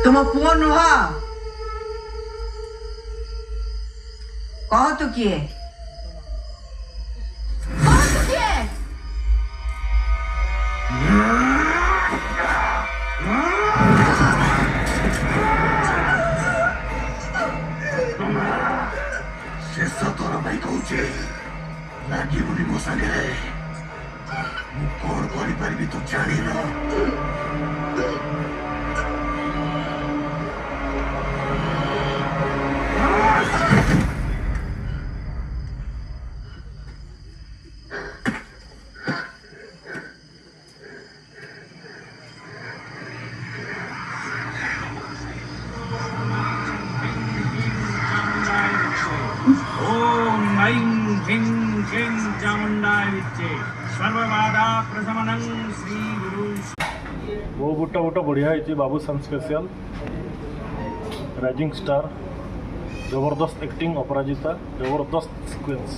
तुम पुओ नुह कह तू किए शेष तोर भाई कौचे लगी बुनी मो सागे मु कौन करि परिबी तू जानी न ओम ऐं ह्रीं क्लीं चामुंडाय विच्चे सर्वबाधा प्रशमनं श्री गुरु। वो बुट्टा बुट्टा बढ़िया है बाबूशान स्पेशल राइजिंग स्टार जबरदस्त एक्टिंग अपराजिता जबरदस्त सिक्वेंस।